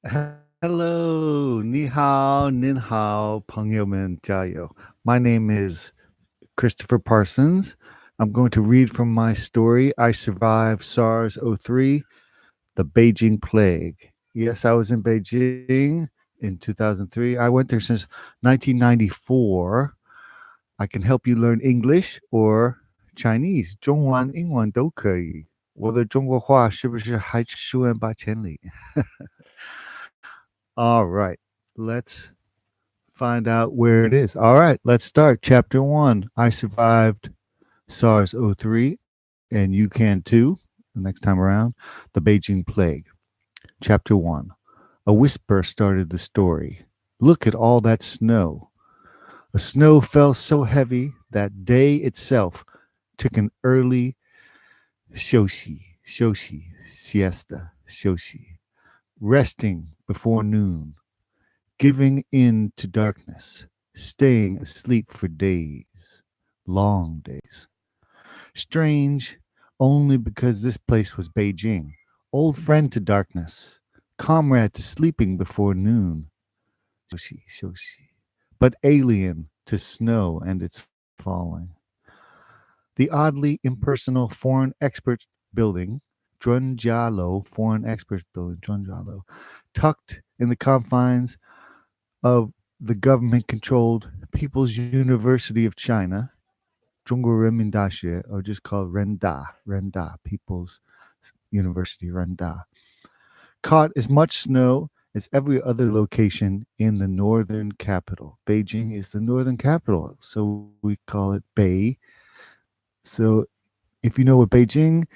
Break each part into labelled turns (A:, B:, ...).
A: Hello, ni hao, nin hao, 朋友们加油. My name is Christopher Parsons. I'm going to read from my story, I Survived SARS '03, the Beijing Plague. Yes, I was in Beijing in 2003. I went there since 1994. I can help you learn English or Chinese. 中文、英文都可以。我的中国话是不是还输人八千里？All right, let's find out where it is. All right, let's start. Chapter 1. I survived SARS '03, and you can too the next time around. The Beijing Plague. Chapter 1. A whisper started the story. Look at all that snow. The snow fell so heavy that day itself took an early siesta, resting before noon, giving in to darkness, staying asleep for days, long days. Strange only because this place was Beijing, old friend to darkness, comrade to sleeping before noon, but alien to snow and its falling. The oddly impersonal foreign experts building, Zhongjalo Foreign Experts Building, Zhongjalo, tucked in the confines of the government controlled People's University of China, 中国人民大学, or just called Renda, People's University, Renda, caught as much snow as every other location in the northern capital. Beijing is the northern capital, so we call it Bei. So if you know what Beijing,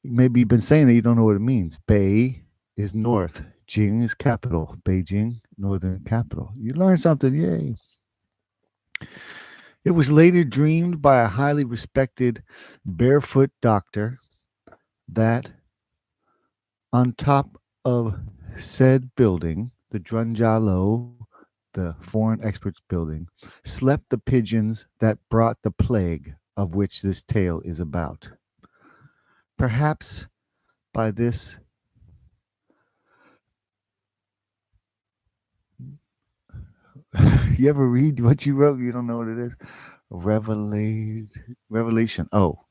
A: maybe you've been saying it, you don't know what it means. Bei is north, Jing is capital, Beijing, northern capital. You learned something, yay. It was later dreamed by a highly respected barefoot doctor that on top of said building, the Drunjalo, the Foreign Experts Building, slept the pigeons that brought the plague of which this tale is about. Perhaps by this you ever read what you wrote? You don't know what it is? Revelation. Oh,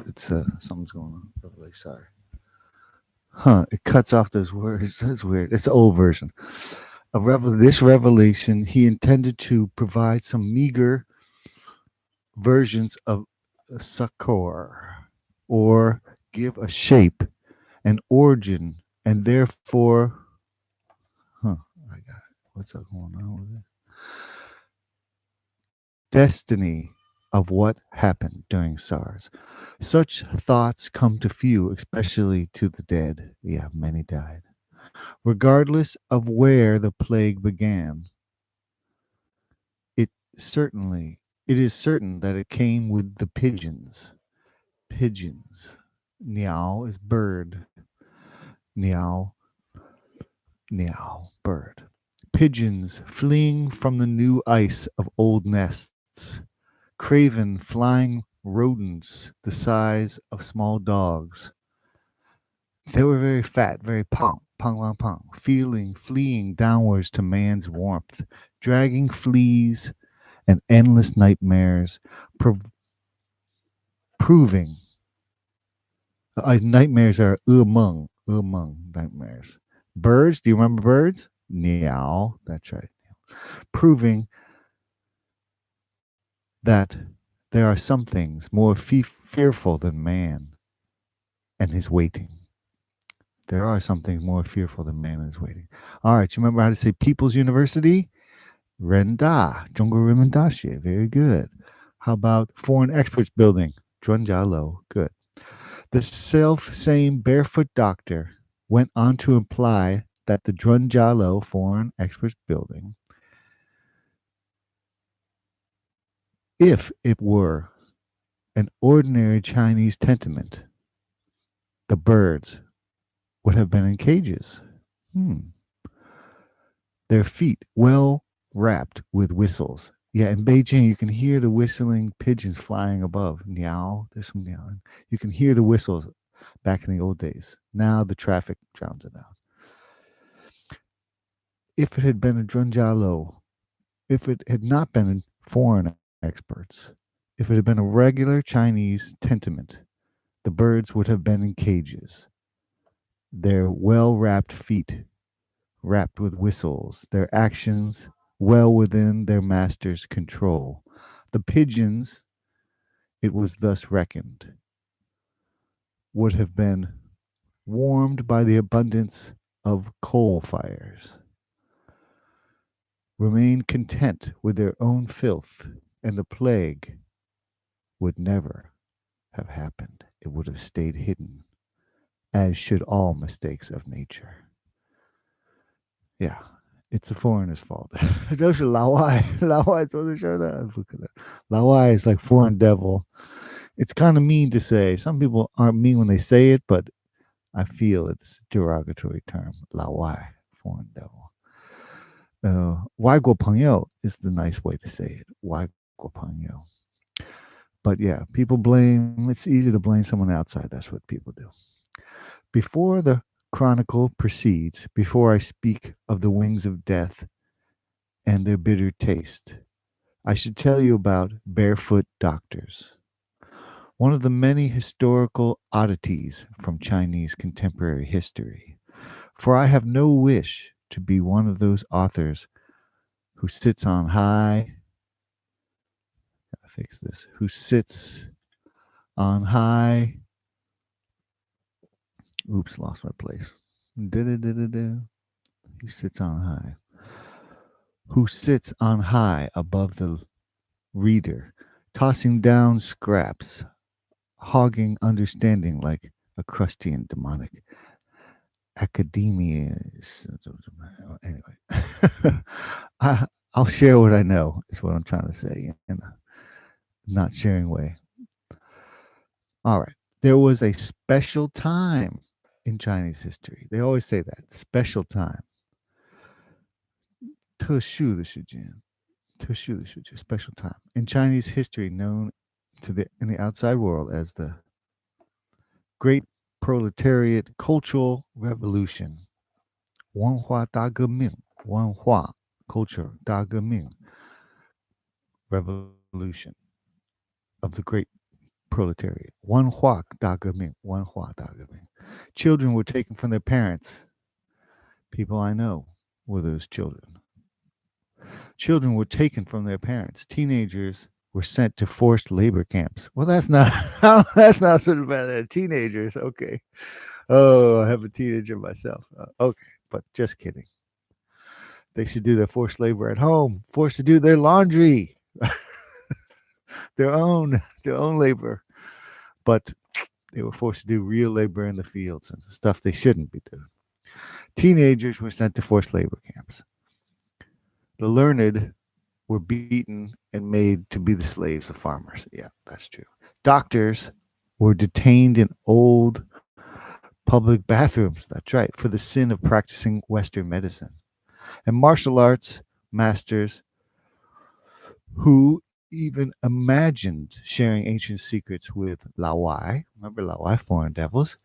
A: it's something's going on. Revelation. Sorry. Huh? It cuts off those words. That's weird. It's the old version. This revelation, he intended to provide some meager versions of succor, or give a shape, an origin, and therefore, I got it. What's up going on with it? Destiny of what happened during SARS. Such thoughts come to few, especially to the dead. Yeah, many died. Regardless of where the plague began, it certainly it is certain that it came with the pigeons. Pigeons. Niao is bird. Niao, niao, bird. Pigeons fleeing from the new ice of old nests. Craven flying rodents the size of small dogs. They were very fat, very pong, fleeing downwards to man's warmth, dragging fleas and endless nightmares, proving nightmares are 噩梦 nightmares. Birds, do you remember birds? Niao, that's right. Proving that there are some things more fearful than man and his waiting. There are some things more fearful than man and his waiting. All right, you remember how to say People's University? Renda, 中国人民大学. Very good. How about Foreign Experts Building? 专家楼. Good. The self-same barefoot doctor went on to imply that the Drunjalo Foreign Experts Building, if it were an ordinary Chinese tenement, the birds would have been in cages. Their feet well wrapped with whistles. Yeah, in Beijing, you can hear the whistling pigeons flying above. Meow, there's some meowing. You can hear the whistles back in the old days. Now the traffic drowns it out. if it had been a Drunjalo, if it had not been foreign experts, if it had been a regular Chinese tenement, the birds would have been in cages, their well wrapped feet wrapped with whistles, their actions well within their master's control. The pigeons, it was thus reckoned, would have been warmed by the abundance of coal fires, remained content with their own filth, and the plague would never have happened. It would have stayed hidden, as should all mistakes of nature. Yeah, it's the foreigner's fault. 都是老外，老外做的事儿的，不可能。老外 is like foreign devil. It's kind of mean to say. Some people aren't mean when they say it, but I feel it's a derogatory term. 老外, foreign devil. 外国朋友 is the nice way to say it. 外国朋友. But yeah, people blame, it's easy to blame someone outside. That's what people do. Before the chronicle proceeds, before I speak of the wings of death and their bitter taste, I should tell you about barefoot doctors. One of the many historical oddities from Chinese contemporary history. For I have no wish to be one of those authors who sits on high. Gotta fix this. Who sits on high. Oops, lost my place. He sits on high. Who sits on high above the reader, tossing down scraps, hogging understanding like a crusty and demonic academia. Anyway, I'll share what I know, is what I'm trying to say in a not sharing way. All right. There was a special time in Chinese history. They always say that special time. 特殊的时间. 特殊的时间, special time. In Chinese history, known in the outside world as the Great Proletariat Cultural Revolution. 文化大革命, 文化 culture 大革命 revolution of the great proletariat. 文化大革命, 文化大革命. Children were taken from their parents. People I know were those children. Children were taken from their parents. Teenagers were sent to forced labor camps. Well, that's not that's not sort of bad. Teenagers, okay. Oh, I have a teenager myself. Okay, but just kidding. They should do their forced labor at home, forced to do their laundry, their own labor. But they were forced to do real labor in the fields and stuff they shouldn't be doing. Teenagers were sent to forced labor camps. The learned were beaten and made to be the slaves of farmers. Yeah, that's true. Doctors were detained in old public bathrooms, that's right, for the sin of practicing Western medicine. And martial arts masters who even imagined sharing ancient secrets with Lao Wai, remember Lao Wai, foreign devils,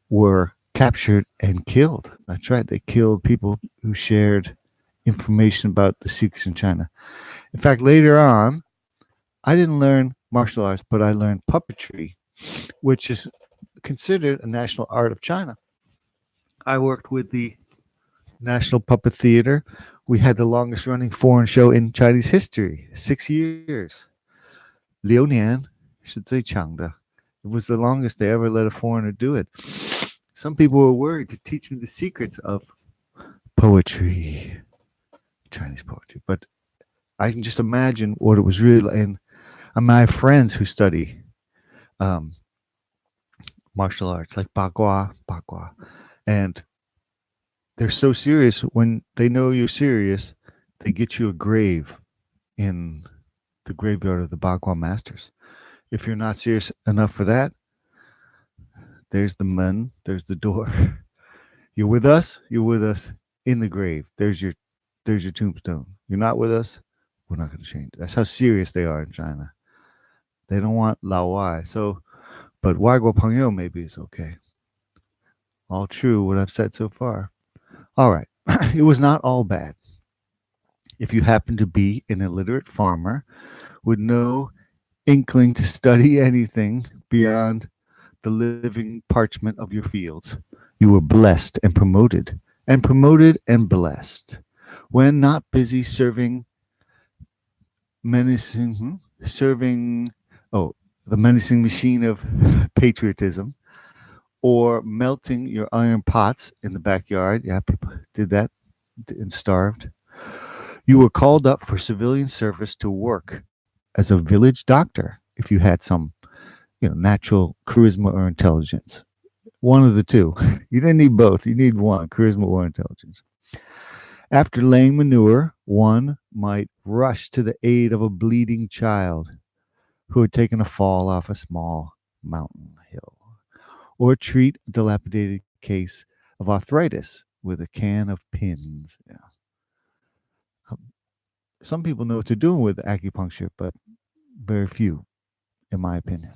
A: were captured and killed. That's right, they killed people who shared information about the secrets in China. In fact, later on, I didn't learn martial arts, but I learned puppetry, which is considered a national art of China. I worked with the National Puppet Theater. We had the longest running foreign show in Chinese history, 6 years. 6年是最长的. It was the longest they ever let a foreigner do it. Some people were worried to teach me the secrets of poetry, Chinese poetry, but I can just imagine what it was really like. And I have friends who study martial arts, like Bagua, and they're so serious. When they know you're serious, they get you a grave in the graveyard of the Bagua masters. If you're not serious enough for that, there's the mun, there's the door. You're with us in the grave. There's your tombstone. You're not with us, we're not going to change. That's how serious they are in China. They don't want Lao Wai. So, but Wai Guo Peng Yo maybe is okay. All true what I've said so far. All right. It was not all bad. If you happened to be an illiterate farmer with no inkling to study anything beyond the living parchment of your fields, you were blessed and promoted and blessed. When not busy menacing, serving, oh, the menacing machine of patriotism, or melting your iron pots in the backyard. Yeah, people did that and starved. You were called up for civilian service to work as a village doctor if you had some, natural charisma or intelligence. One of the two. You didn't need both. You need one, charisma or intelligence. After laying manure, one might rush to the aid of a bleeding child who had taken a fall off a small mountain hill, or treat a dilapidated case of arthritis with a can of pins. Yeah. Some people know what they're doing with acupuncture, but very few, in my opinion.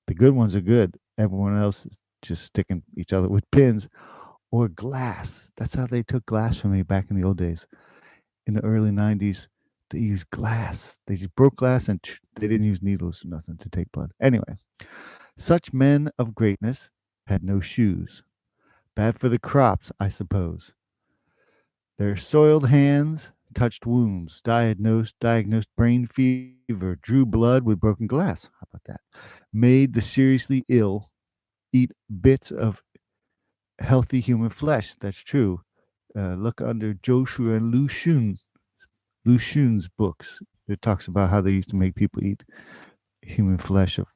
A: The good ones are good. Everyone else is just sticking each other with pins or glass. That's how they took glass from me back in the old days. In the early 90s, they used glass. They just broke glass and they didn't use needles or nothing to take blood. Anyway, such men of greatness had no shoes. Bad for the crops, I suppose. Their soiled hands touched wounds, diagnosed brain fever, drew blood with broken glass. How about that? Made the seriously ill eat bits of healthy human flesh. That's true. Look under Joshua and Lu Xun's books. It talks about how they used to make people eat human flesh of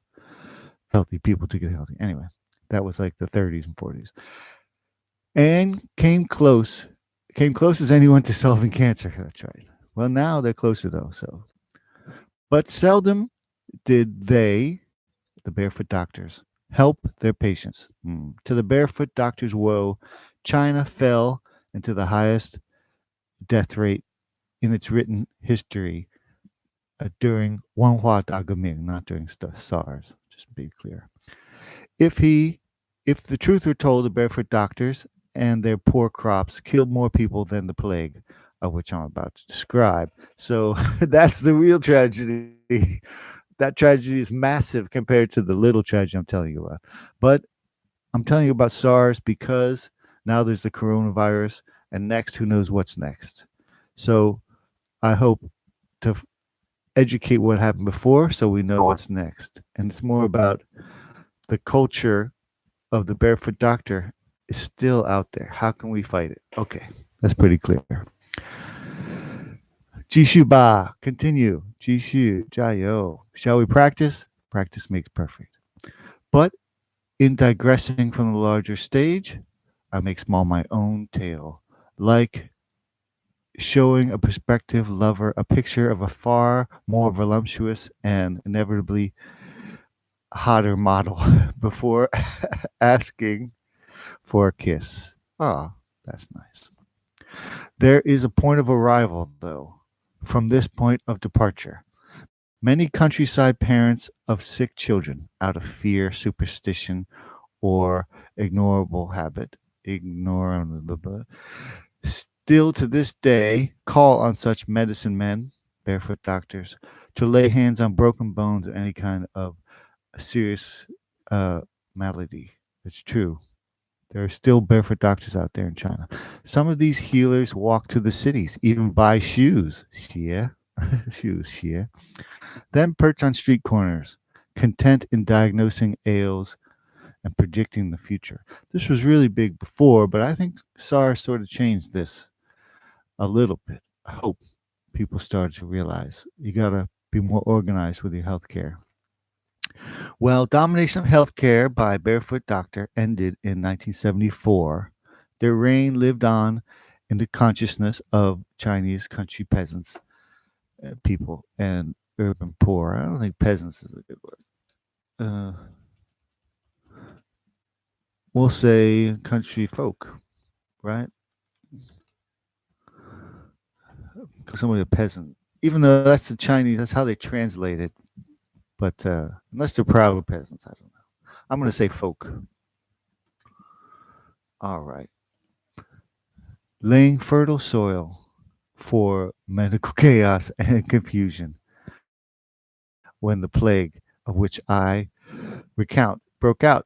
A: healthy people to get healthy. Anyway, that was like the 30s and 40s. And came close as anyone to solving cancer. That's right. Well, now they're closer though. So, but seldom did they, the barefoot doctors, help their patients. To the barefoot doctor's woe, China fell into the highest death rate in its written history during Wanhua Dageming, not during SARS. Just to be clear. If he, if the truth were told, the barefoot doctors and their poor crops killed more people than the plague, of which I'm about to describe. So that's the real tragedy. That tragedy is massive compared to the little tragedy I'm telling you about. But I'm telling you about SARS because now there's the coronavirus, and next, who knows what's next. So I hope to educate what happened before so we know what's next. And it's more about the culture of the barefoot doctor is still out there. How can we fight it? Okay, that's pretty clear. Jishu ba, continue. Jishu, jayo. Shall we practice? Practice makes perfect. But in digressing from the larger stage, I make small my own tale, like showing a prospective lover a picture of a far more voluptuous and inevitably hotter model before asking for a kiss. Ah, that's nice. There is a point of arrival, though, from this point of departure. Many countryside parents of sick children, out of fear, superstition, or ignorable habit, still to this day call on such medicine men, barefoot doctors, to lay hands on broken bones or any kind of serious uh, malady. It's true. There are still barefoot doctors out there in China. Some of these healers walk to the cities, even buy shoes, xie, shoes, xie, then perch on street corners, content in diagnosing ails and predicting the future. This was really big before, but I think SARS sort of changed this a little bit. I hope people started to realize you got to be more organized with your healthcare. Well, domination of healthcare by Barefoot Doctor ended in 1974. Their reign lived on in the consciousness of Chinese country peasants, people, and urban poor. I don't think peasants is a good word. We'll say country folk, right? Somebody a peasant, even though that's the Chinese, that's how they translate it. But unless they're proud of peasants, I don't know. I'm going to say folk. All right. laying fertile soil for medical chaos and confusion when the plague of which I recount broke out.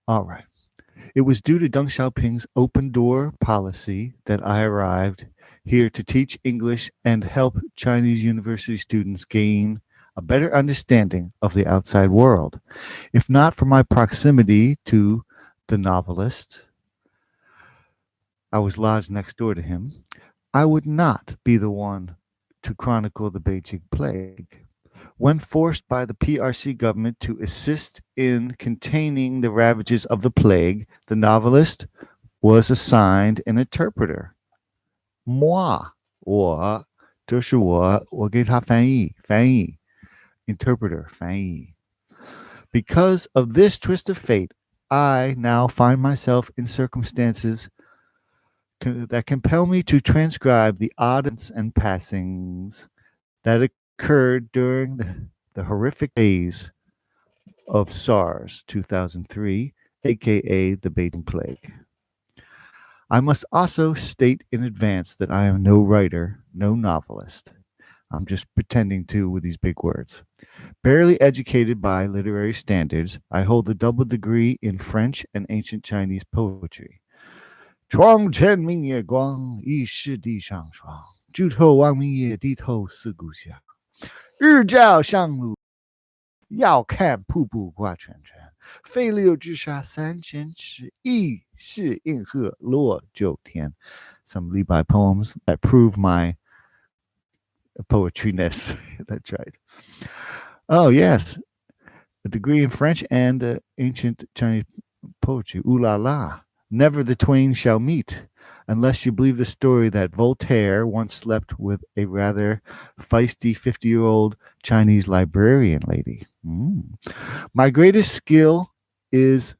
A: All right. It was due to Deng Xiaoping's open door policy that I arrived here to teach English and help Chinese university students gain a better understanding of the outside world. If not for my proximity to the novelist, I was lodged next door to him, I would not be the one to chronicle the Beijing plague. When forced by the PRC government to assist in containing the ravages of the plague, the novelist was assigned an interpreter. Moi, 我就是我给他翻译 interpreter 翻译. Because of this twist of fate, I now find myself in circumstances that compel me to transcribe the odd events and passings that occurred during the horrific days of SARS 2003, aka the Beijing plague. I must also state in advance that I am no writer, no novelist. I'm just pretending to with these big words. Barely educated by literary standards, I hold a double degree in French and ancient Chinese poetry. 床前明月光，疑是地上霜。举头望明月，低头思故乡。日照香炉，遥看瀑布挂泉泉。飞流直下3000尺，疑是银河落九天. Some Levi poems that prove my poetryness. That's right. Oh, yes. A degree in French and ancient Chinese poetry. Ooh la la. Never the twain shall meet, unless you believe the story that Voltaire once slept with a rather feisty 50-year-old Chinese librarian lady. My greatest skill is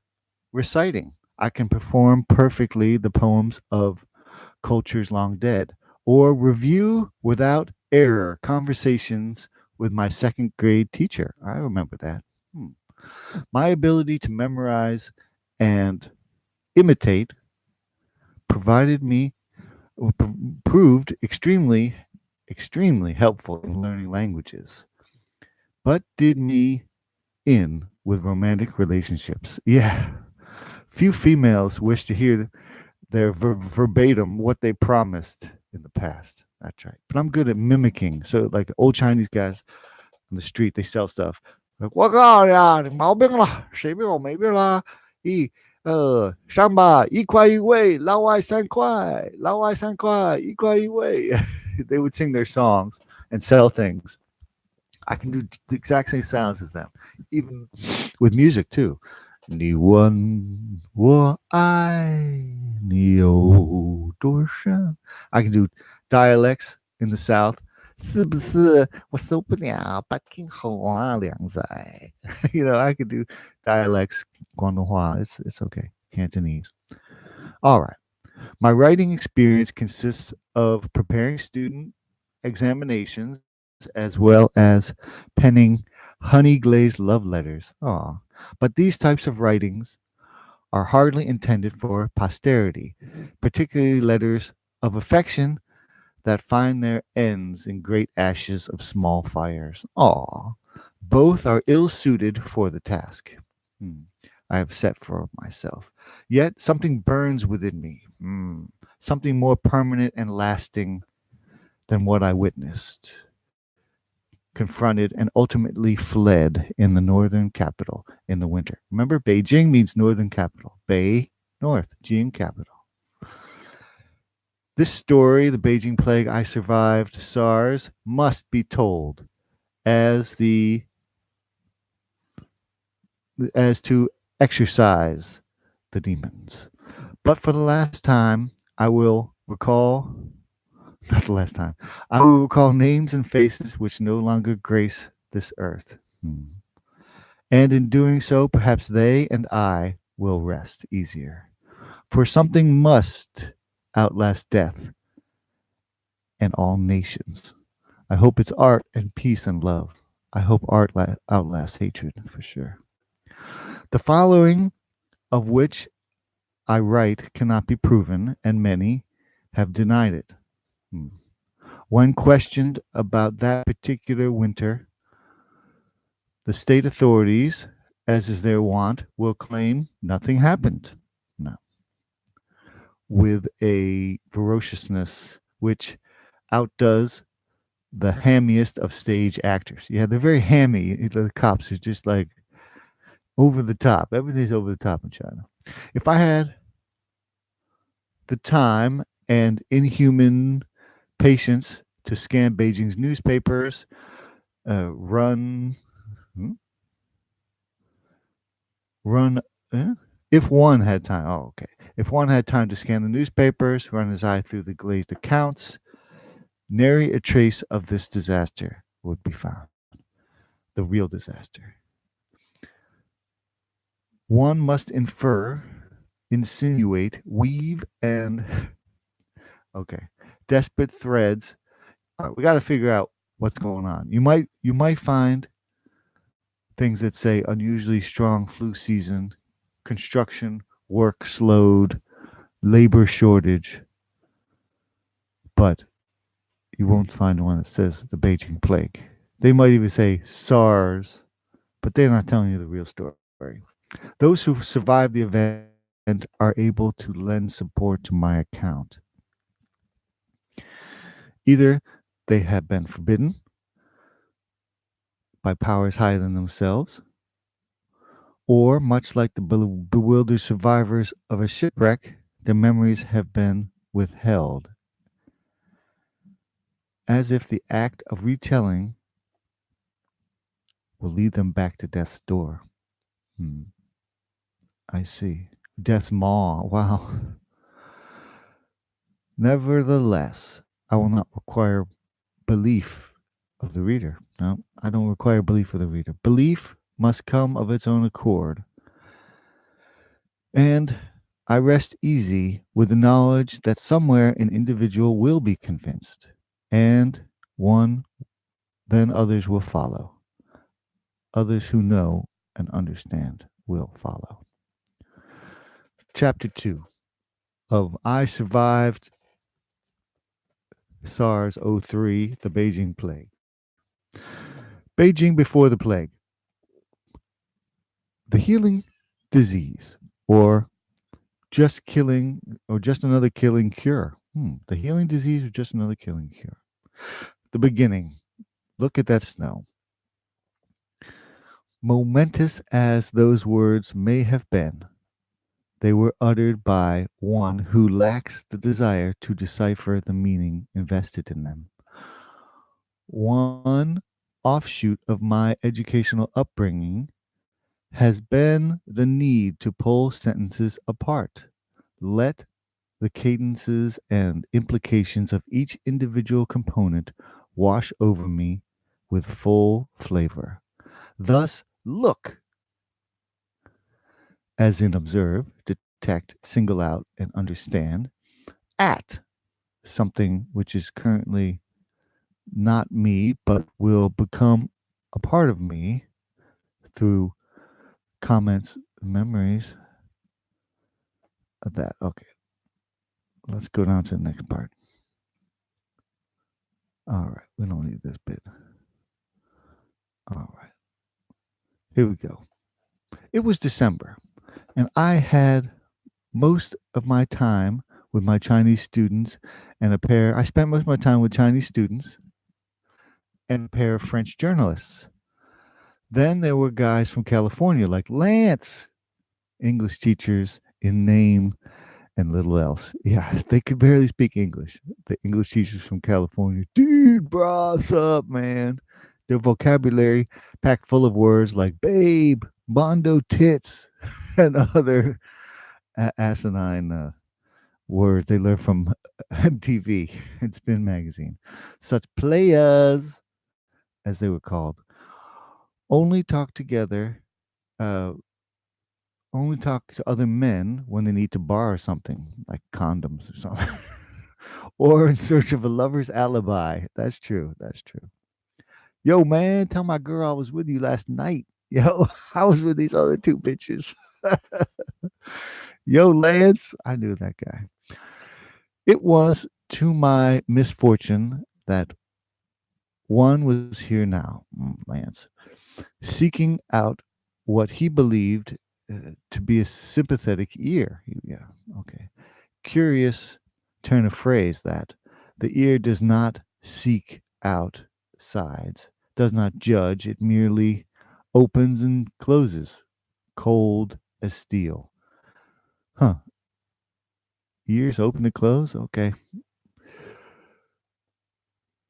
A: reciting. I can perform perfectly the poems of cultures long dead, or review without error conversations with my second grade teacher. I remember that. My ability to memorize and imitate proved extremely helpful in learning languages, but did me in with romantic relationships. Yeah, few females wish to hear their verbatim what they promised in the past. That's right. But I'm good at mimicking. So like old Chinese guys on the street, they sell stuff. Like, 我告诉你啊，你毛病了，谁病我没病啦？上吧，一块一位，老外3块，老外3块，一块一位. They would sing their songs and sell things. I can do the exact same sounds as them, even with music too. 你问我爱你有多深? I can do dialects in the South. 是不是我受不了北京话两仔? You know, I could do dialects, 广东话. It's okay. Cantonese. All right. My writing experience consists of preparing student examinations as well as penning honey glazed love letters. Aw. But these types of writings are hardly intended for posterity, particularly letters of affection that find their ends in great ashes of small fires. Aw. Both are ill suited for the task I have set for myself. Yet something burns within me, something more permanent and lasting than what I witnessed, confronted, and ultimately fled in the northern capital in the winter. Remember, Beijing means northern capital. Bei, north, Jing, capital. This story, the Beijing plague I survived, SARS, must be told as to exorcise the demons. But for the last time, I will recall names and faces which no longer grace this earth. And in doing so, perhaps they and I will rest easier. For something must outlast death and all nations. I hope it's art and peace and love. I hope art outlasts hatred for sure. The following of which I write cannot be proven, and many, have denied it. Hmm. When questioned about that particular winter, the state authorities, as is their wont, will claim nothing happened. No. With a ferociousness which outdoes the hammiest of stage actors. Yeah, they're very hammy. The cops are just like over the top. Everything's over the top in China. If I had the time and inhuman patience to scan Beijing's newspapers, run, hmm? run. eh? If one had time, oh, okay. If one had time to scan the newspapers, run his eye through the glazed accounts, nary a trace of this disaster would be found. The real disaster. One must infer, insinuate, weave, and okay, desperate threads. All right, we got to figure out what's going on. You might find things that say unusually strong flu season, construction work slowed, labor shortage, but you won't find one that says the Beijing plague. They might even say SARS, but they're not telling you the real story. Those who survived the event are able to lend support to my account. Either they have been forbidden by powers higher than themselves, or, much like the bewildered survivors of a shipwreck, their memories have been withheld, as if the act of retelling will lead them back to death's door. Hmm, I see. Death's maw. Wow. Nevertheless, I will not require belief of the reader. No, I don't require belief of the reader. Belief must come of its own accord. And I rest easy with the knowledge that somewhere an individual will be convinced, and one, then others will follow. Others who know and understand will follow. Chapter 2 of I Survived SARS '03, the Beijing Plague. Beijing before the plague. The healing disease, or just killing, or just another killing cure. The healing disease, or just another killing cure. The beginning. Look at that snow. Momentous as those words may have been, they were uttered by one who lacks the desire to decipher the meaning invested in them. One offshoot of my educational upbringing has been the need to pull sentences apart. Let the cadences and implications of each individual component wash over me with full flavor. Thus, look, as in observe, detect, single out, and understand, at something which is currently not me, but will become a part of me through comments, memories of that. Okay, let's go down to the next part. All right, we don't need this bit. All right, here we go. It was December, and I had most of my time with my Chinese students and I spent most of my time with Chinese students and a pair of French journalists. Then there were guys from California like Lance, English teachers in name and little else. Yeah, they could barely speak English. The English teachers from California, dude, bro, what's up, man? Their vocabulary packed full of words like babe, bondo tits, and other asinine words they learned from MTV and Spin Magazine. Such players, as they were called, only talk together, uh, only talk to other men when they need to borrow something, like condoms or something, or in search of a lover's alibi. That's true. That's true. Yo, man, tell my girl I was with you last night. Yo, I was with these other two bitches. Yo, Lance, I knew that guy. It was to my misfortune that one was here now, Lance, seeking out what he believed to be a sympathetic ear. Yeah, okay. Curious turn of phrase that the ear does not seek out sides, does not judge, it merely opens and closes, cold as steel. Huh. Ears open and close? Okay.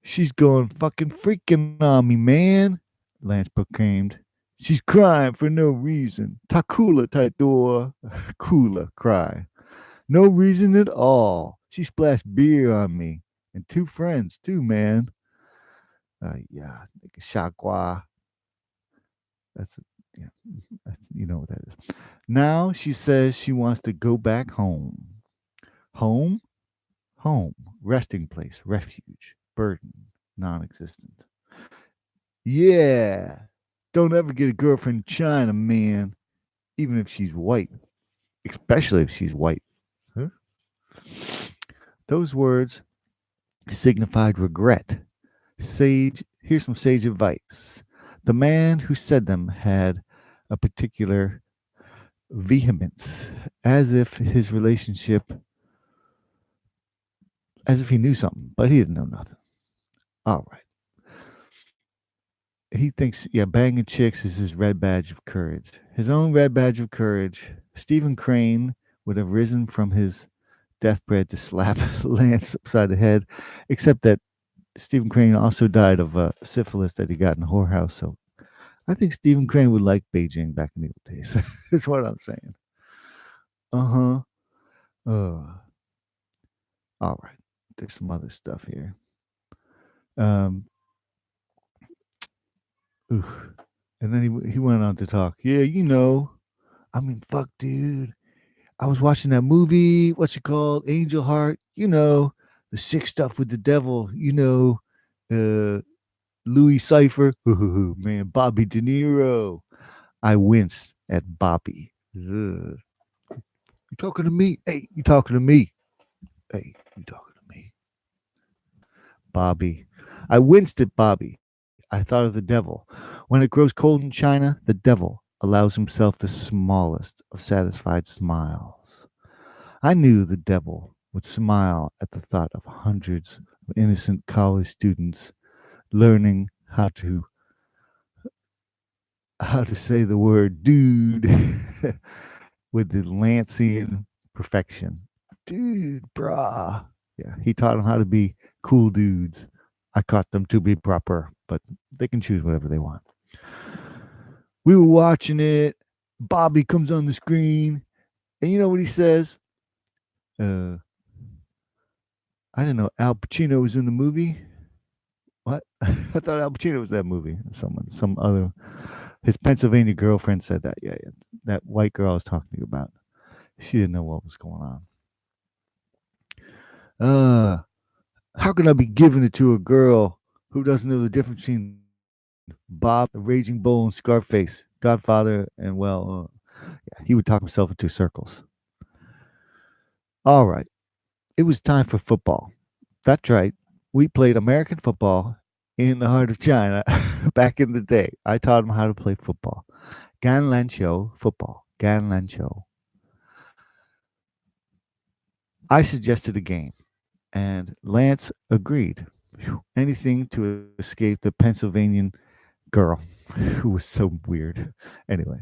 A: She's going fucking freaking on me, man, Lance proclaimed. She's crying for no reason. Takula Taidor. Kula cry. No reason at all. She splashed beer on me. And two friends, too, man. Yeah, Shagua. That's, yeah, that's, you know what that is. Now she says she wants to go back home. Home? Home. Resting place. Refuge. Burden. Non existent. Yeah. Don't ever get a girlfriend in China, man. Even if she's white. Especially if she's white. Huh? Those words signified regret. Sage, here's some sage advice. The man who said them had a particular vehemence, as if his relationship, as if he knew something, but he didn't know nothing. All right. He thinks, yeah, banging chicks is his red badge of courage. His own red badge of courage. Stephen Crane would have risen from his deathbed to slap Lance upside the head, except that Stephen Crane also died of syphilis that he got in a whorehouse. So I think Stephen Crane would like Beijing back in the old days. That's what I'm saying. Uh huh. All right. There's some other stuff here. Um. Ooh. And then he went on to talk. Yeah, you know. I mean, fuck, dude. I was watching that movie. What's it called? Angel Heart. You know, the sick stuff with the devil. You know, Louis Cipher. Man, Bobby De Niro. I winced at Bobby. Ugh. You talking to me? Hey, you talking to me? Hey, you talking to me? Bobby. I winced at Bobby. I thought of the devil. When it grows cold in China, the devil allows himself the smallest of satisfied smiles. I knew the devil would smile at the thought of hundreds of innocent college students learning how to say the word dude with the Lancian perfection. Dude, brah. Yeah, he taught them how to be cool dudes. I taught them to be proper, but they can choose whatever they want. We were watching it. Bobby comes on the screen, and you know what he says? Uh, I didn't know Al Pacino was in the movie. What? I thought Al Pacino was that movie. Some other. His Pennsylvania girlfriend said that. Yeah, yeah. That white girl I was talking to you about. She didn't know what was going on. How can I be giving it to a girl who doesn't know the difference between Bob, the Raging Bull, and Scarface, Godfather, and well, yeah, he would talk himself into circles. All right, it was time for football. That's right. We played American football in the heart of China back in the day. I taught him how to play football. Gan Lan Show football. Gan Lan Show. I suggested a game, and Lance agreed. Anything to escape the Pennsylvanian girl who was so weird. Anyway,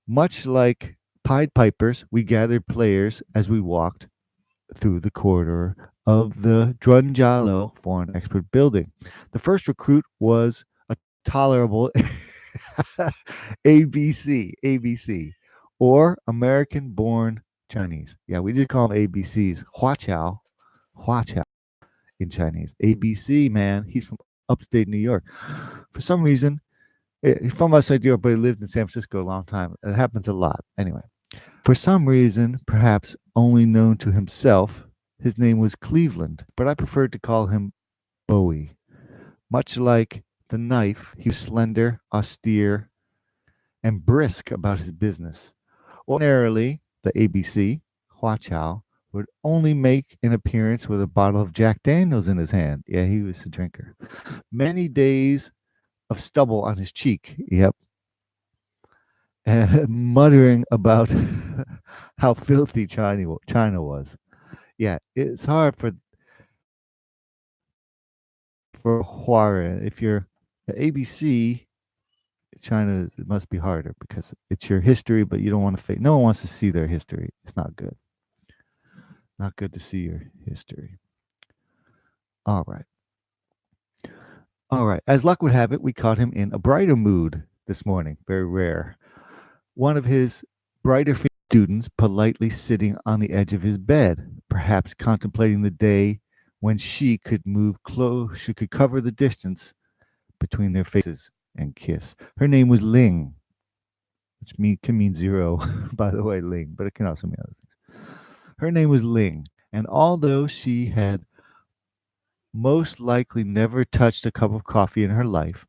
A: much like Pied Pipers, we gathered players as we walked through the corridor of the Drunjalo Foreign Expert Building. The first recruit was a tolerable ABC, or American born Chinese. Yeah, we just call them ABCs. Hua Chao in Chinese. ABC, man. He's from upstate New York. For some reason, he's from upstate New York, but he lived in San Francisco a long time. It happens a lot. Anyway, for some reason, perhaps only known to himself, his name was Cleveland, but I preferred to call him Bowie. Much like the knife, he was slender, austere, and brisk about his business. Ordinarily, the ABC, Hua Chao, would only make an appearance with a bottle of Jack Daniels in his hand. Yeah, he was a drinker. Many days of stubble on his cheek. Yep. Muttering about how filthy China was. Yeah, it's hard for Huara. If you're the ABC, China, it must be harder because it's your history, but you don't want to face. No one wants to see their history. It's not good. Not good to see your history. All right. All right. As luck would have it, we caught him in a brighter mood this morning. Very rare. One of his brighter students politely sitting on the edge of his bed, perhaps contemplating the day when she could move close, she could cover the distance between their faces and kiss. Her name was Ling, which can mean zero, by the way, Ling, but it can also mean other things. Her name was Ling, and although she had most likely never touched a cup of coffee in her life,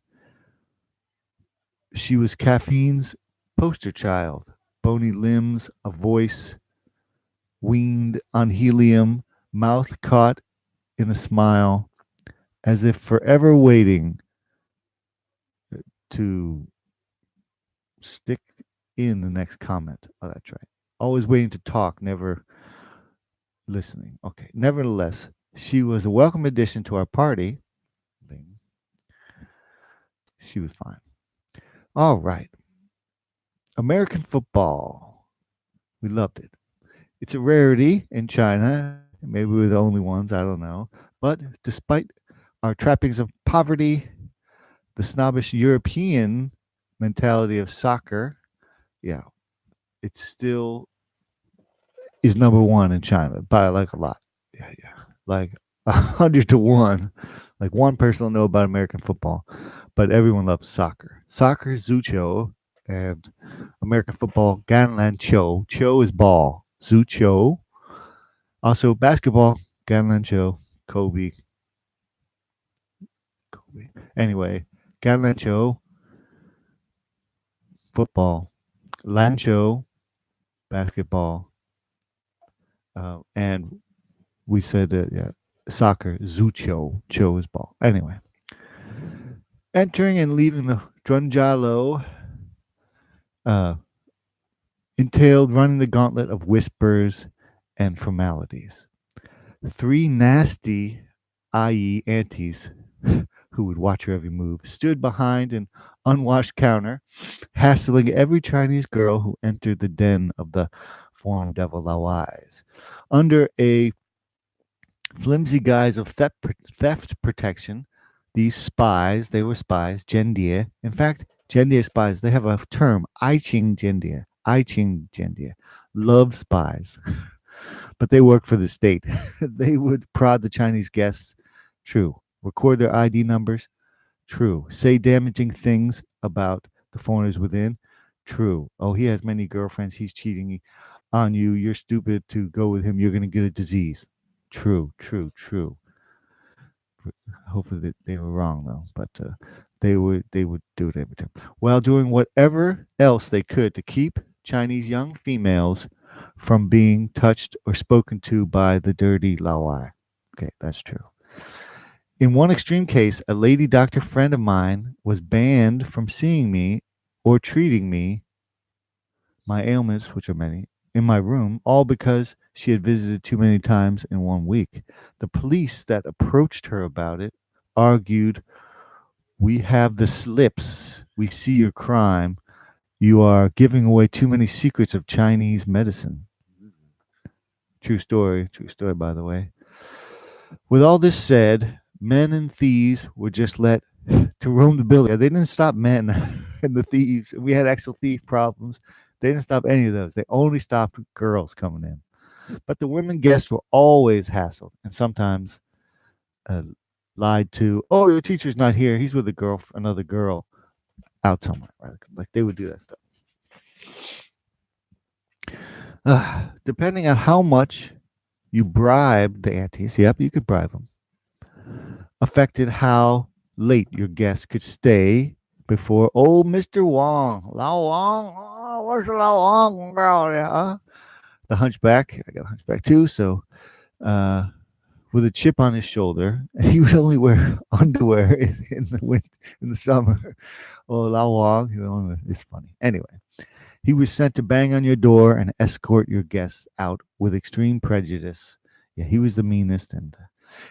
A: she was caffeine's poster child. Bony limbs, a voice weaned on helium, mouth caught in a smile, as if forever waiting to stick in the next comment. Oh, that's right. Always waiting to talk, never listening. Okay. Nevertheless, she was a welcome addition to our party. She was fine. All right. American football. We loved it. It's a rarity in China. Maybe we're the only ones. I don't know. But despite our trappings of poverty, the snobbish European mentality of soccer, yeah, it still is number one in China by like a lot. Yeah, yeah, like 100 to 1. Like one person will know about American football, but everyone loves soccer. Soccer is Zucho, and American football Ganlan Cho. Cho is ball. Zucho. Also basketball Ganlan Cho. Kobe. Kobe. Anyway, Ganlan Cho. Football. Lancho. Basketball. And we said that, yeah, soccer, Zucho. Cho is ball. Anyway, entering and leaving the Drunjalo entailed running the gauntlet of whispers and formalities. 3 nasty, i.e., aunties, who would watch her every move, stood behind an unwashed counter, hassling every Chinese girl who entered the den of the foreign devil Lawais. Under a flimsy guise of theft protection, these spies, they were spies, Gendia. In fact, Gendia spies, they have a term, Aiqing Gendia. Aiqing Gendia. Love spies. But they work for the state. They would prod the Chinese guests. True. Record their ID numbers. True. Say damaging things about the foreigners within. True. Oh, he has many girlfriends. He's cheating on you. You're stupid to go with him. You're going to get a disease. True, true, true. Hopefully they were wrong though, but they would do it every time, while doing whatever else they could to keep Chinese young females from being touched or spoken to by the dirty Laowai. Okay, that's true. In one extreme case, a lady doctor friend of mine was banned from seeing me or treating me, my ailments, which are many, in my room, all because she had visited too many times in 1 week. The police that approached her about it argued, "We have the slips. We see your crime. You are giving away too many secrets of Chinese medicine." True story, by the way. With all this said, men and thieves were just let to roam the building. They didn't stop men and the thieves. We had actual thief problems. They didn't stop any of those. They only stopped girls coming in. But the women guests were always hassled and sometimes uh, lied to. "Oh, your teacher's not here. He's with another girl out somewhere." Right? Like they would do that stuff. Depending on how much you bribed the aunties, yep, you could bribe them, affected how late your guests could stay before old Mr. Wong. Lao Wong? Oh, where's the Lao Wong girl? Yeah. the hunchback. I got a hunchback too. So, uh, with a chip on his shoulder, and he would only wear underwear in the winter, in the summer. Oh, Lao Wang, it's funny. Anyway, he was sent to bang on your door and escort your guests out with extreme prejudice. Yeah, he was the meanest, and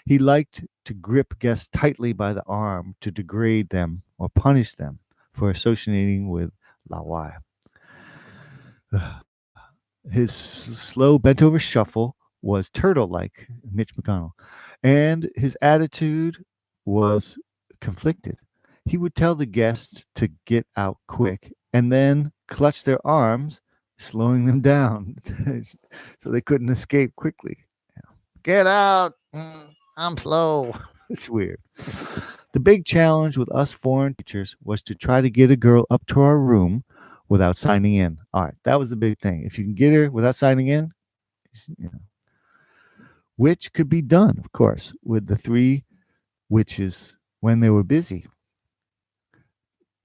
A: he liked to grip guests tightly by the arm to degrade them or punish them for associating with Lawai. His slow bent over shuffle was turtle like, Mitch McConnell, and his attitude was conflicted. He would tell the guests to get out quick and then clutch their arms, slowing them down so they couldn't escape quickly. Get out! I'm slow. It's weird. The big challenge with us foreign teachers was to try to get a girl up to our room without signing in. All right, that was the big thing. If you can get her without signing in, you know, which could be done, of course, with the three witches when they were busy.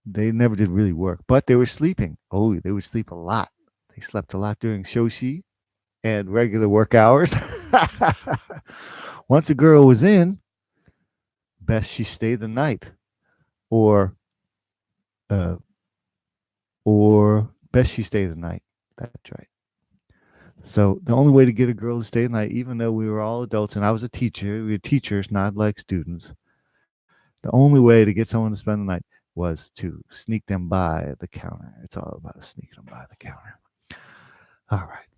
A: They never did really work, but they were sleeping. Oh, they would sleep a lot. They slept a lot during shoshi and regular work hours. Once a girl was in, best she stay the night, or uh, or best she stay the night. That's right. So the only way to get a girl to stay the night, even though we were all adults and I was a teacher, we were teachers, not like students. The only way to get someone to spend the night was to sneak them by the counter. It's all about sneaking them by the counter. All right.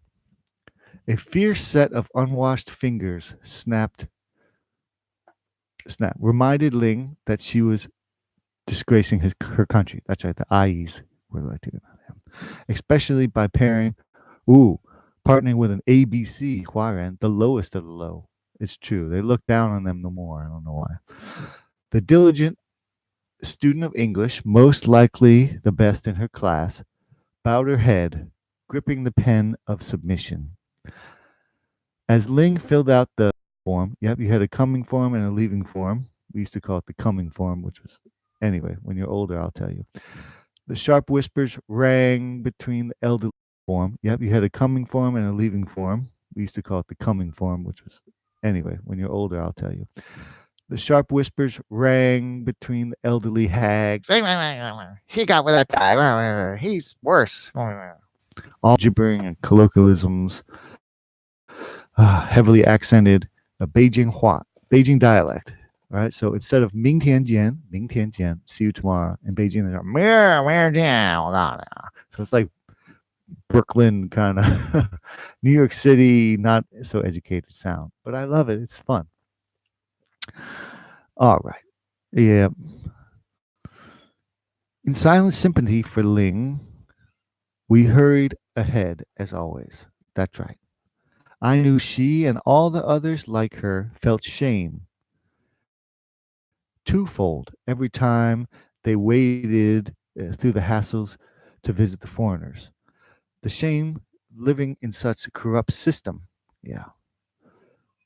A: A fierce set of unwashed fingers reminded Ling that she was disgracing her country. That's right, the IEs were like doing that. Especially by partnering with an ABC Huaran, the lowest of the low. It's true. They look down on them no more. I don't know why. The diligent student of English, most likely the best in her class, bowed her head, gripping the pen of submission. As Ling filled out the form, you had a coming form and a leaving form. We used to call it the coming form, which was, anyway, when you're older, I'll tell you. The sharp whispers rang between the elderly form. You had a coming form and a leaving form. We used to call it the coming form, which was, anyway, when you're older, I'll tell you. The sharp whispers rang between the elderly hags. She got with that guy. He's worse. All gibbering and colloquialisms, heavily accented Beijing dialect. Right, so instead of 明天见, see you tomorrow, in Beijing, they're so it's like Brooklyn kind of New York City, not so educated sound, but I love it. It's fun. All right, yeah. In silent sympathy for Ling, we hurried ahead as always. That's right. I knew she and all the others like her felt shame twofold every time they waded through the hassles to visit the foreigners. The shame living in such a corrupt system. Yeah.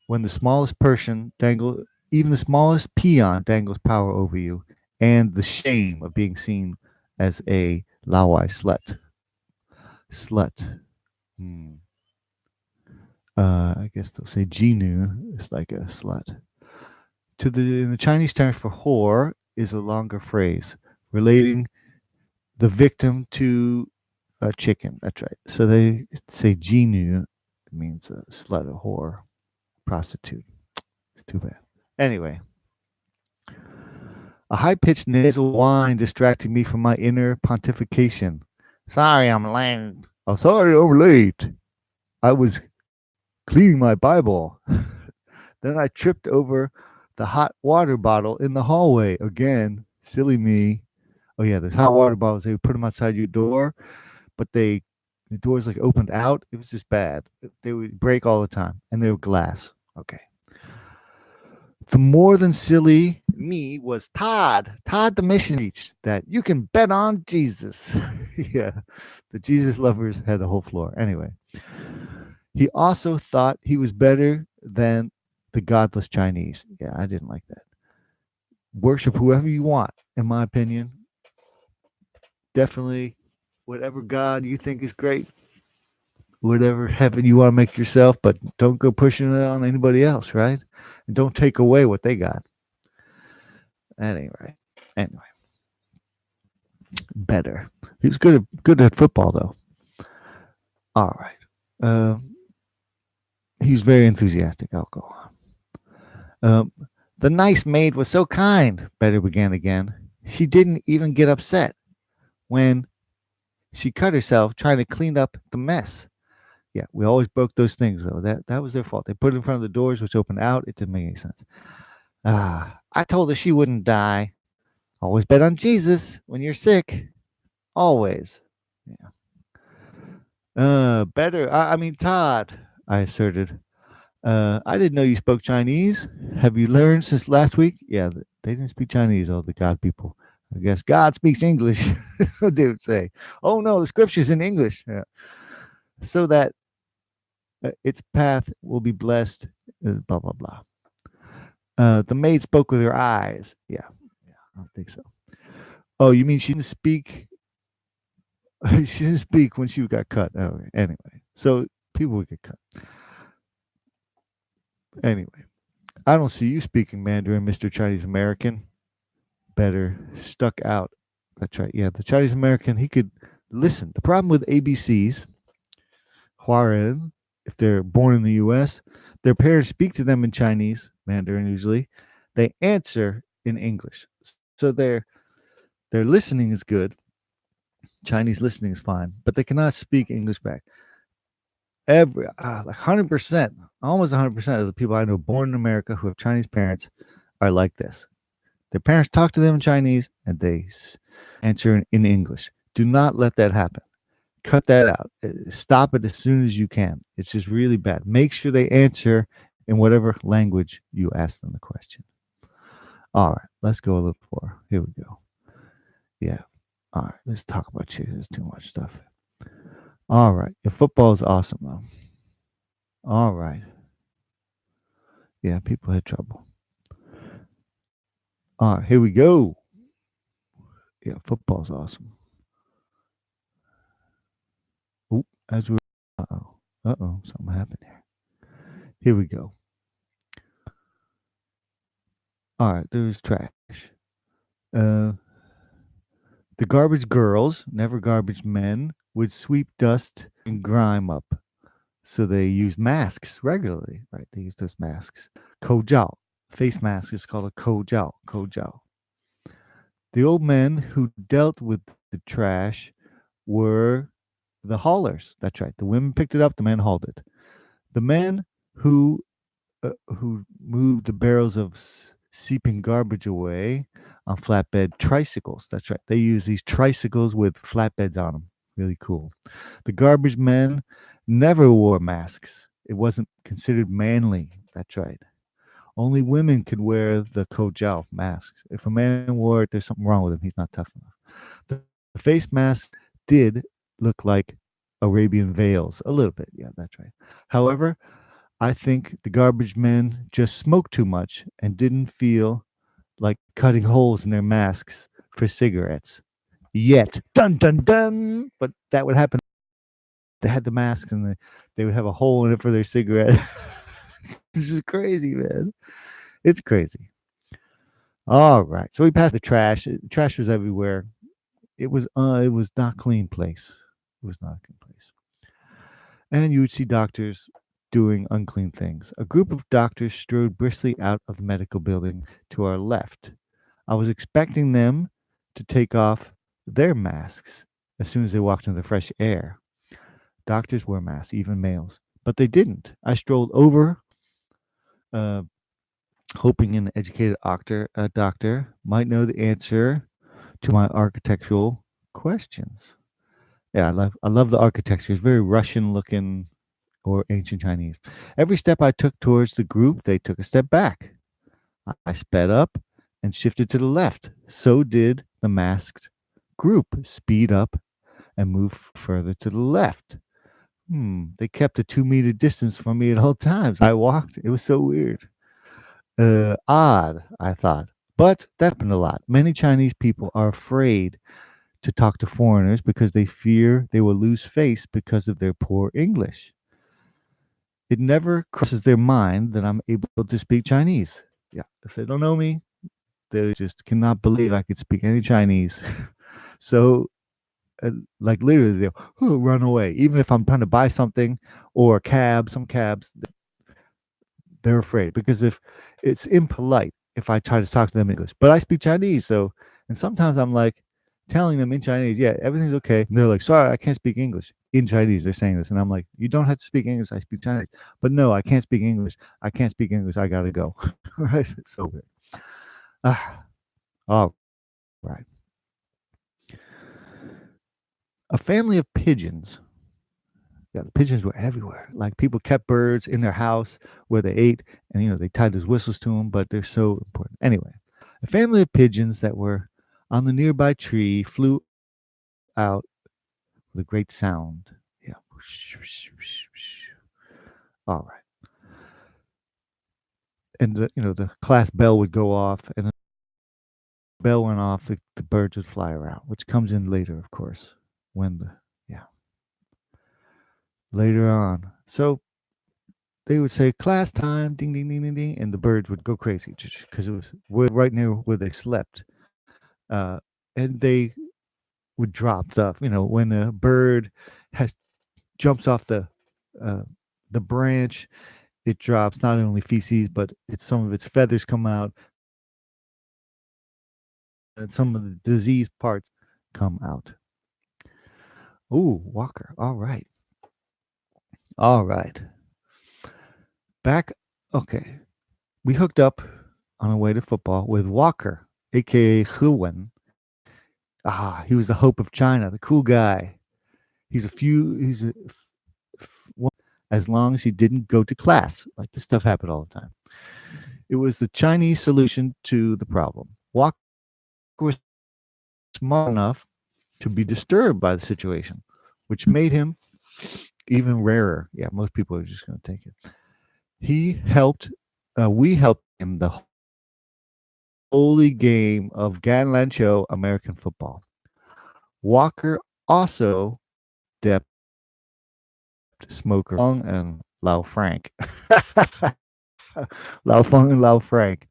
A: When the smallest person dangles, even the smallest peon dangles power over you, and the shame of being seen as a Laowai slut. I guess they'll say Jinu is like a slut. In the Chinese term for whore is a longer phrase relating the victim to a chicken. That's right. So they say Jinu means a slut, a whore, prostitute. It's too bad. Anyway, a high-pitched nasal whine distracted me from my inner pontification. Sorry, I'm late. Oh, sorry, I'm late. I was cleaning my Bible. Then I tripped over the hot water bottle in the hallway. Again, silly me. Oh yeah, there's hot water bottles. They would put them outside your door, but the doors like opened out. It was just bad. They would break all the time, and they were glass. Okay. The more than silly me was Todd the missionary, that you can bet on Jesus. Yeah, the Jesus lovers had the whole floor. Anyway, he also thought he was better than the godless Chinese. Yeah, I didn't like that. Worship whoever you want, in my opinion. Definitely whatever God you think is great. whatever heaven you want to make yourself, but don't go pushing it on anybody else, right? And don't take away what they got. Anyway, better. He was good at football though. All right. He was very enthusiastic. I'll go on. The nice maid was so kind, Better began again. She didn't even get upset when she cut herself trying to clean up the mess. Yeah, we always broke those things, though. That was their fault. They put it in front of the doors, which opened out. It didn't make any sense. I told her she wouldn't die. Always bet on Jesus when you're sick. Always. Yeah. Better. I mean, Todd, I asserted. I didn't know you spoke Chinese. Have you learned since last week? Yeah, they didn't speak Chinese, all the God people. I guess God speaks English. What they would say. Oh, no, the scripture's in English. Yeah. So that its path will be blessed, blah, blah, blah. The maid spoke with her eyes. Yeah, I don't think so. Oh, you mean she didn't speak? She didn't speak when she got cut. Oh, anyway, so people would get cut. Anyway, I don't see you speaking Mandarin, Mr. Chinese American. Better stuck out. That's right. Yeah, the Chinese American, he could listen. The problem with ABCs, Huan, if they're born in the U.S., their parents speak to them in Chinese, Mandarin usually. They answer in English. So their listening is good. Chinese listening is fine, but they cannot speak English back. Like 100%, almost 100% of the people I know born in America who have Chinese parents are like this. Their parents talk to them in Chinese and they answer in English. Do not let that happen. Cut that out. Stop it as soon as you can. It's just really bad. Make sure they answer in whatever language you ask them the question. All right, let's go a little more. Here we go. Yeah. All right, let's talk about chicks. There's too much stuff. All right. Yeah, football is awesome, though. All right. Yeah, people had trouble. All right, here we go. Yeah, football's awesome. Oop, as we something happened here. Here we go. All right, there's trash. The garbage girls, never garbage men, would sweep dust and grime up. So they use masks regularly, right? They use those masks. Kojao. Face mask is called a kojao. Kojao. The old men who dealt with the trash were the haulers. That's right. The women picked it up, the men hauled it. The men who moved the barrels of seeping garbage away on flatbed tricycles. That's right. They use these tricycles with flatbeds on them. Really cool. The garbage men never wore masks. It wasn't considered manly. That's right. Only women could wear the kojao masks. If a man wore it, there's something wrong with him. He's not tough enough. The face mask did look like Arabian veils a little bit. Yeah, that's right. However, I think the garbage men just smoked too much and didn't feel like cutting holes in their masks for cigarettes. Yet. Dun, dun, dun. But that would happen. They had the masks and they would have a hole in it for their cigarette. This is crazy, man. It's crazy. All right. So we passed the trash. Trash was everywhere. It was not a clean place. It was not a clean place. And you would see doctors doing unclean things. A group of doctors strode briskly out of the medical building to our left. I was expecting them to take off their masks as soon as they walked into the fresh air. Doctors wear masks, even males, but they didn't. I strolled over, hoping an educated doctor might know the answer to my architectural questions. Yeah, I love the architecture. It's very Russian looking or ancient Chinese. Every step I took towards the group, they took a step back. I sped up and shifted to the left. So did the masked group speed up and move further to the left. They kept a 2-meter distance from me at all times. I walked. It was so weird. Odd, I thought. But that happened a lot. Many Chinese people are afraid to talk to foreigners because they fear they will lose face because of their poor English. It never crosses their mind that I'm able to speak Chinese. Yeah, if they don't know me, they just cannot believe I could speak any Chinese. So, like literally, they'll run away. Even if I'm trying to buy something or a cab, some cabs, they're afraid because if it's impolite if I try to talk to them in English, but I speak Chinese, so and sometimes I'm like telling them in Chinese, yeah, everything's okay. And they're like, sorry, I can't speak English in Chinese. They're saying this, and I'm like, you don't have to speak English. I speak Chinese, but no, I can't speak English. I can't speak English. I gotta go. Right? It's so weird. Ah, all right. A family of pigeons. Yeah, the pigeons were everywhere. Like people kept birds in their house where they ate, and they tied those whistles to them. But they're so important. Anyway, a family of pigeons that were on the nearby tree flew out with a great sound. Yeah. All right. And the class bell would go off, and the bell went off. The birds would fly around, which comes in later, of course, when the yeah later on. So they would say class time, ding ding ding ding ding, and the birds would go crazy because it was right near where they slept, and they would drop stuff. When a bird has jumps off uh, the branch, it drops not only feces but it's some of its feathers come out, and some of the diseased parts come out. Ooh, Walker. All right, all right. Back. Okay, we hooked up on our way to football with Walker, aka Huan. He was the hope of China, the cool guy. He's one, as long as he didn't go to class. Like this stuff happened all the time. It was the Chinese solution to the problem. Walker was smart enough to be disturbed by the situation, which made him even rarer. Yeah, most people are just going to take it. We helped him the holy game of Ganlancho American football. Walker also adept smoker Feng and Lao Frank. Lao Feng and Lao Frank.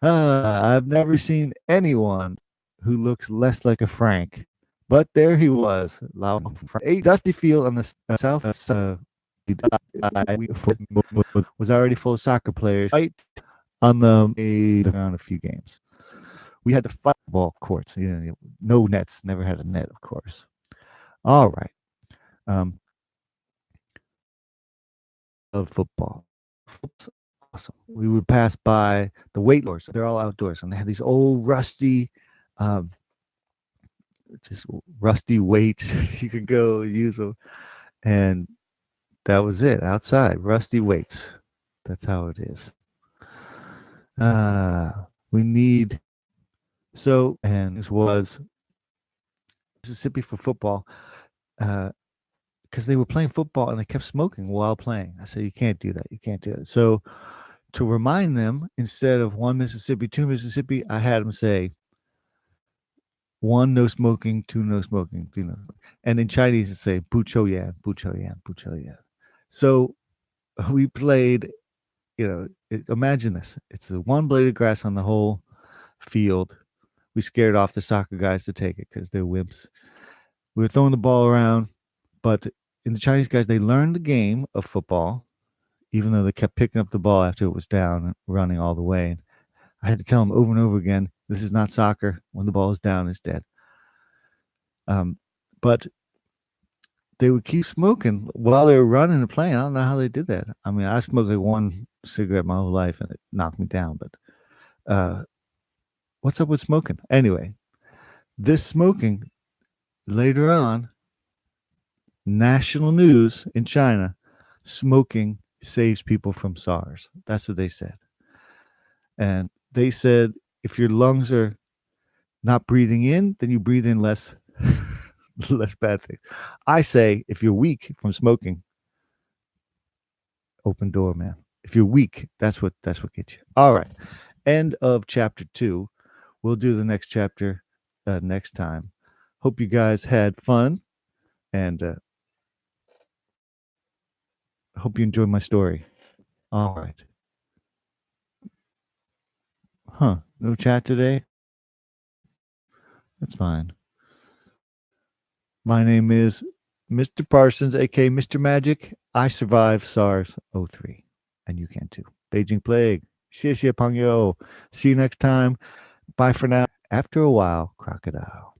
A: I've never seen anyone who looks less like a Frank. But there he was, Lao Frank. A dusty field on the south was already full of soccer players. Right on around a few games. We had to fight ball courts. No nets. Never had a net, of course. All right. Of football. Awesome. We would pass by the weight loaders. They're all outdoors, and they have these old rusty, just rusty weights. You could go use them, and that was it. Outside, rusty weights. That's how it is. We need and this was Mississippi for football. Because they were playing football and they kept smoking while playing. I said, you can't do that. You can't do that. So to remind them, instead of one Mississippi, two Mississippi, I had them say one no smoking, two no smoking, three no smoking. And in Chinese, it say bu chou yan, bu chou yan, bu chou yan. So we played, imagine this. It's the one blade of grass on the whole field. We scared off the soccer guys to take it because they're wimps. We were throwing the ball around. But in the Chinese guys, they learned the game of football, even though they kept picking up the ball after it was down and running all the way. And I had to tell them over and over again, this is not soccer. When the ball is down, it's dead. But they would keep smoking while they were running and playing. I don't know how they did that. I mean, I smoked like one cigarette my whole life, and it knocked me down. But what's up with smoking? Anyway, this smoking later on, national news in China, smoking saves people from SARS. That's what they said. And they said if your lungs are not breathing in, then you breathe in less less bad things. I say if you're weak from smoking, open door, man. If you're weak, that's what gets you. All right. End of chapter 2. We'll do the next chapter next time. Hope you guys had fun, and hope you enjoyed my story. All right. Huh. No chat today? That's fine. My name is Mr. Parsons, aka Mr. Magic. I survived SARS 03, and you can too. Beijing Plague. 谢谢朋友. See you next time. Bye for now. After a while, crocodile.